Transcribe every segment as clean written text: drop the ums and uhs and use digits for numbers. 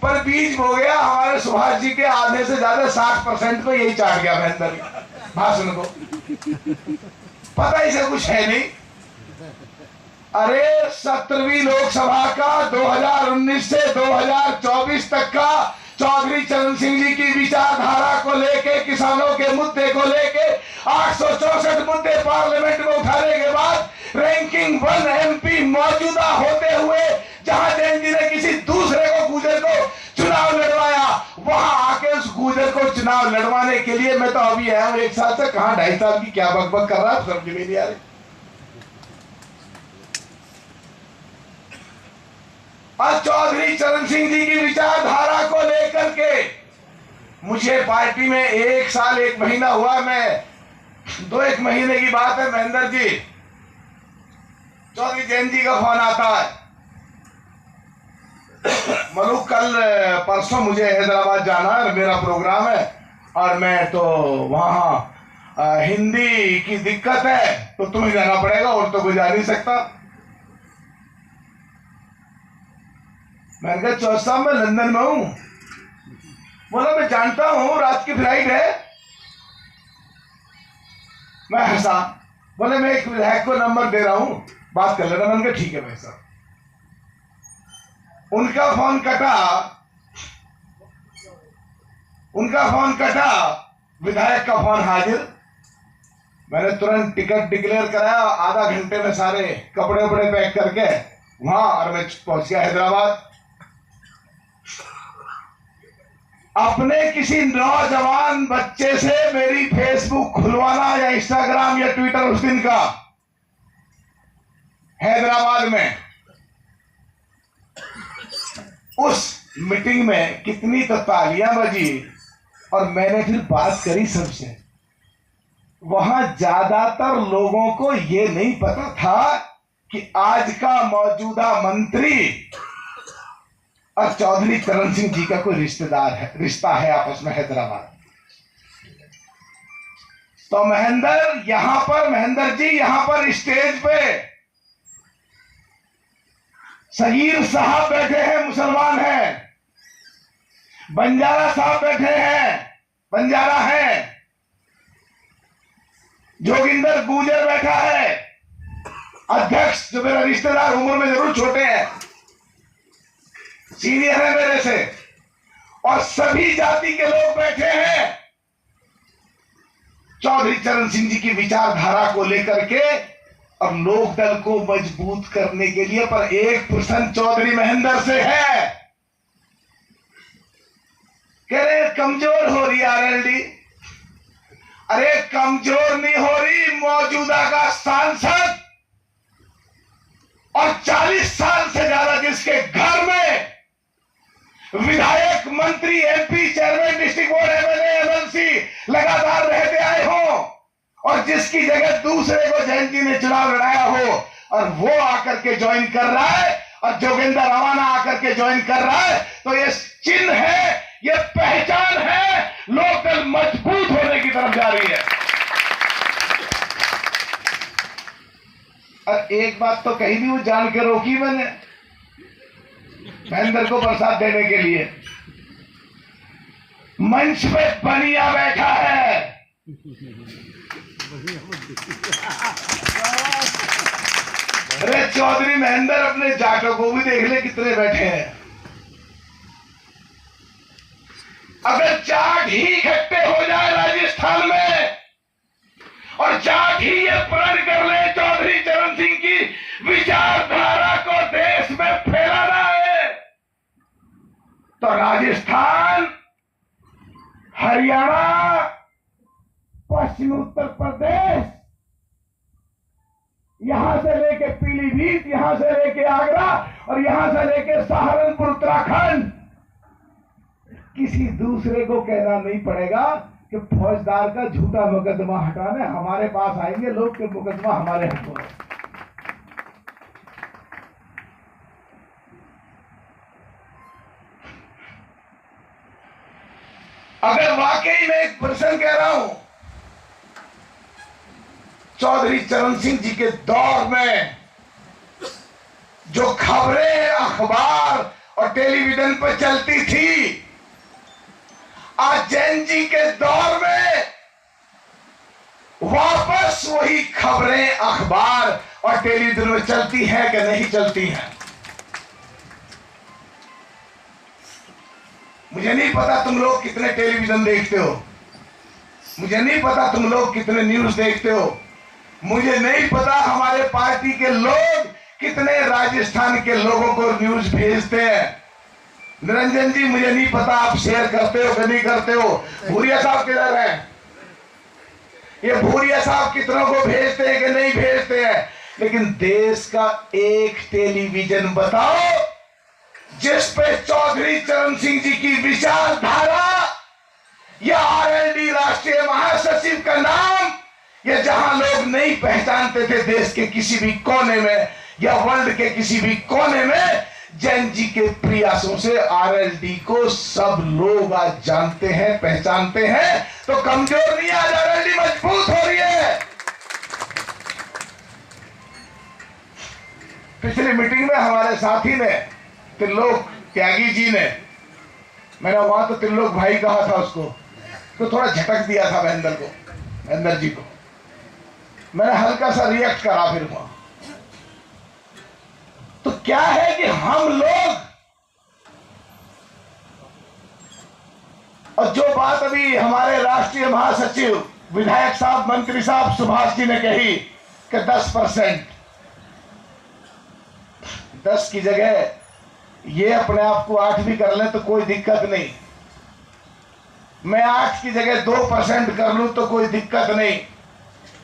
पर बीज बो गया हमारे सुभाष जी के आधे से ज्यादा 60% को यही चाट गया महेंद्र भाषण को। पता ही से कुछ है नहीं। अरे 17वीं लोकसभा का 2019 से 2024 तक का चौधरी चरण सिंह जी की विचारधारा को लेके, किसानों के मुद्दे को लेके 864 मुद्दे पार्लियामेंट में उठाने के बाद रैंकिंग 1 MP मौजूदा होते हुए जहां जैन जी ने किसी दूसरे को गुजर को चुनाव लड़वाया, वहां आके उस गुजर को चुनाव लड़वाने के लिए मैं तो अभी आया हूं 1 साल से, कहां 2.5 साल की क्या बकबक कर रहा है समझ में नहीं आ रही। और चौधरी चरण सिंह जी की विचारधारा को लेकर के मुझे पार्टी में 1 साल 1 महीना हुआ, मैं 2-1 महीने की बात है महेंद्र जी, चौधरी जैन जी का फोन आता है, मलूक कल परसों मुझे हैदराबाद जाना है, मेरा प्रोग्राम है और मैं तो वहां हिंदी की दिक्कत है तो तुम्हें जाना पड़ेगा और तो कोई जा नहीं सकता। मैंने कहा चौधरी साहब मैं लंदन में हूं। बोला मैं जानता हूं रात की फ्लाइट है। मैं हंसा, बोले मैं एक विधायक को नंबर दे रहा हूं, बात कर लेना। मैंने कहा ठीक है भाई साहब। उनका फोन कटा, विधायक का फोन हाजिर। मैंने तुरंत टिकट डिक्लेयर कराया, आधा घंटे में सारे कपड़े वपड़े पैक करके वहां, और मैं पहुंच गया हैदराबाद। अपने किसी नौजवान बच्चे से मेरी फेसबुक खुलवाना या इंस्टाग्राम या ट्विटर उस दिन का हैदराबाद में, उस मीटिंग में कितनी तो तालियां बजी और मैंने फिर बात करी सबसे। वहां ज्यादातर लोगों को यह नहीं पता था कि आज का मौजूदा मंत्री और चौधरी चरण सिंह जी का कोई रिश्ता है आपस में हैदराबाद। तो महेंद्र जी यहां पर स्टेज पे सगीर साहब बैठे हैं, मुसलमान हैं, बंजारा साहब बैठे हैं, बंजारा हैं, जोगिंदर गुजर बैठा है, अध्यक्ष जो मेरा रिश्तेदार उम्र में जरूर छोटे हैं, सीनियर है मेरे से, और सभी जाति के लोग बैठे हैं चौधरी चरण सिंह जी की विचारधारा को लेकर के और लोकदल को मजबूत करने के लिए। पर एक प्रश्न चौधरी महेंद्र से है, कह रहे कमजोर हो रही आरएलडी। अरे कमजोर नहीं हो रही, मौजूदा का सांसद और 40 साल से ज्यादा जिसके घर में विधायक, मंत्री, MP, chairman, district board, MLA, MLC लगातार रहते आए हो और जिसकी जगह दूसरे को जयंत जी ने चुनाव लड़ाया हो और वो आकर के ज्वाइन कर रहा है और जोगिंदर रवाना आकर के ज्वाइन कर रहा है, तो ये चिन्ह है, ये पहचान है, लोकदल मजबूत होने की तरफ जा रही है। और एक बात तो कहीं भी वो जान के रोकी मैंने महेंद्र को प्रसाद देने के लिए। मंच पे बनिया बैठा है, अरे चौधरी महेंद्र अपने जाटों को भी देख ले कितने बैठे हैं। अगर जाट ही इकट्ठे हो जाए राजस्थान में और जाट ही ये प्रण कर ले चौधरी चरण सिंह की विचारधारा को देश में फैलाना है, तो राजस्थान, हरियाणा, पश्चिमी उत्तर प्रदेश, यहां से लेके पीलीभीत, यहां से लेके आगरा और यहां से लेके सहारनपुर उत्तराखंड, किसी दूसरे को कहना नहीं पड़ेगा कि फौजदार का झूठा मुकदमा हटाने हमारे पास आएंगे लोग कि मुकदमा हमारे हाथों में। अगर वाकई में एक प्रश्न कह रहा हूं, चौधरी चरण सिंह जी के दौर में जो खबरें अखबार और टेलीविजन पर चलती थी। आज जैन जी के दौर में वापस वही खबरें अखबार और टेलीविजन में चलती है कि नहीं चलती हैं। मुझे नहीं पता तुम लोग कितने टेलीविजन देखते हो, मुझे नहीं पता तुम लोग कितने न्यूज देखते हो, मुझे नहीं पता हमारे पार्टी के लोग कितने राजस्थान के लोगों को न्यूज भेजते हैं। निरंजन जी मुझे नहीं पता आप शेयर करते हो कि नहीं करते हो। भूरिया साहब किधर हैं? ये भूरिया साहब कितनों को भेजते हैं कि नहीं भेजते हैं। लेकिन देश का एक टेलीविजन बताओ जिस पे चौधरी चरण सिंह जी की विचारधारा या आरएलडी राष्ट्रीय महासचिव का नाम, या जहां लोग नहीं पहचानते थे देश के किसी भी कोने में या वर्ल्ड के किसी भी कोने में, जैन जी के प्रयासों से आरएलडी को सब लोग आज जानते हैं, पहचानते हैं। तो कमजोर नहीं, आज आरएलडी मजबूत हो रही है। पिछली मीटिंग में हमारे साथी ने, त्रिलोक त्यागी जी ने, मैंने वहां तो त्रिलोक भाई कहा था उसको, तो थोड़ा झटक दिया था महेंद्र को, महेंद्र जी को। मैंने हल्का सा रिएक्ट करा फिर वहां। तो क्या है कि हम लोग, और जो बात अभी हमारे राष्ट्रीय महासचिव विधायक साहब, मंत्री साहब सुभाष जी ने कही कि 10%, 10 की जगह ये अपने आप को 8 भी कर ले तो कोई दिक्कत नहीं। मैं 8 की जगह 2% कर लूं तो कोई दिक्कत नहीं।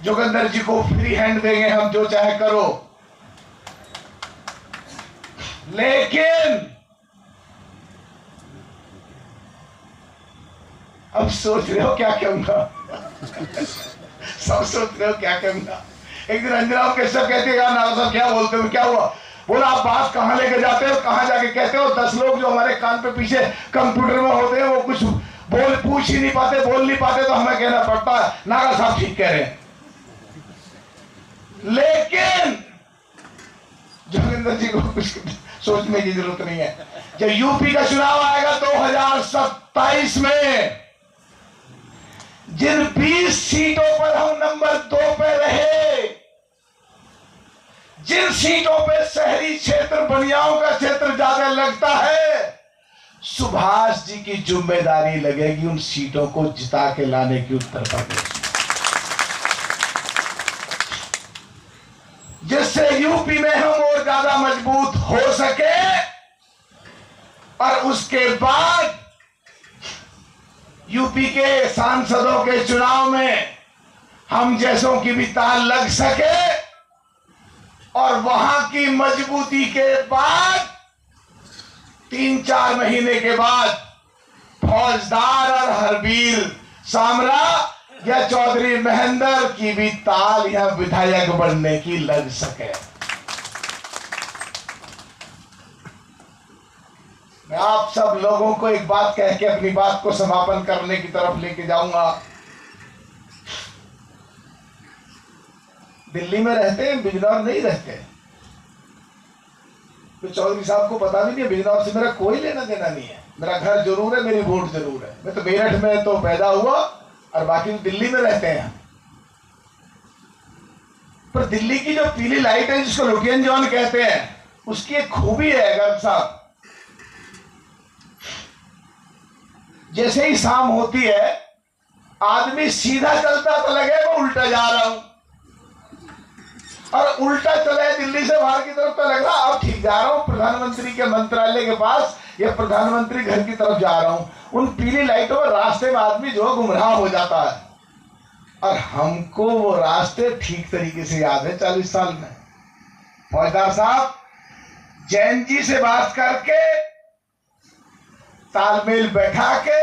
जोगिंदर जी को फ्री हैंड देंगे हम, जो चाहे करो। लेकिन अब सोच रहे हो क्या कहूंगा सब सोच रहे हो क्या कहूंगा। एक दिन अंजना कैसे कहते हैं, नारा साहब क्या बोलते हो, क्या हुआ? बोला आप बात कहां लेके जाते हो, कहां जाके कहते हो? 10 लोग जो हमारे कान पे पीछे कंप्यूटर में होते हैं वो कुछ पूछ ही नहीं पाते, बोल नहीं पाते, तो हमें कहना पड़ता है नारा साहब ठीक कह रहे हैं। लेकिन जोगिंदर जी को कुछ सोचने की जरूरत नहीं है। जब यूपी का चुनाव आएगा 2027 में, जिन 20 सीटों पर हम नंबर 2 पे रहे, जिन सीटों पे शहरी क्षेत्र, बनियाओं का क्षेत्र ज्यादा लगता है, सुभाष जी की जिम्मेदारी लगेगी उन सीटों को जिता के लाने की उत्तर प्रदेश, जिससे यूपी में हम और ज्यादा मजबूत हो सके। और उसके बाद यूपी के सांसदों के चुनाव में हम जैसों की भी ताल लग सके। और वहां की मजबूती के बाद 3-4 महीने के बाद फौजदार और हरबीर सामरा या चौधरी महेंद्र की भी ताल यहां विधायक बनने की लग सके। मैं आप सब लोगों को एक बात कह के अपनी बात को समापन करने की तरफ लेके जाऊंगा। दिल्ली में रहते हैं, बिजनौर नहीं रहते। तो चौधरी साहब को पता भी नहीं है, बिजनौर से मेरा कोई लेना देना नहीं है। मेरा घर जरूर है, मेरी वोट जरूर है। मैं तो मेरठ में तो पैदा हुआ और बाकी दिल्ली में रहते हैं। पर दिल्ली की जो पीली लाइट है जिसको लुटियन जॉन कहते हैं, उसकी एक खूबी है गर्ग साहब, जैसे ही शाम होती है आदमी सीधा चलता तो लगेगा उल्टा जा रहा हूं, और उल्टा चले दिल्ली से बाहर की तरफ तो लग रहा अब ठीक जा रहा हूं, प्रधानमंत्री के मंत्रालय के पास या प्रधानमंत्री घर की तरफ जा रहा हूं। उन पीली लाइटों में रास्ते में आदमी जो गुमराह हो जाता है। और हमको वो रास्ते ठीक तरीके से याद है। 40 साल में फौजदार साहब जैन जी से बात करके, तालमेल बैठा के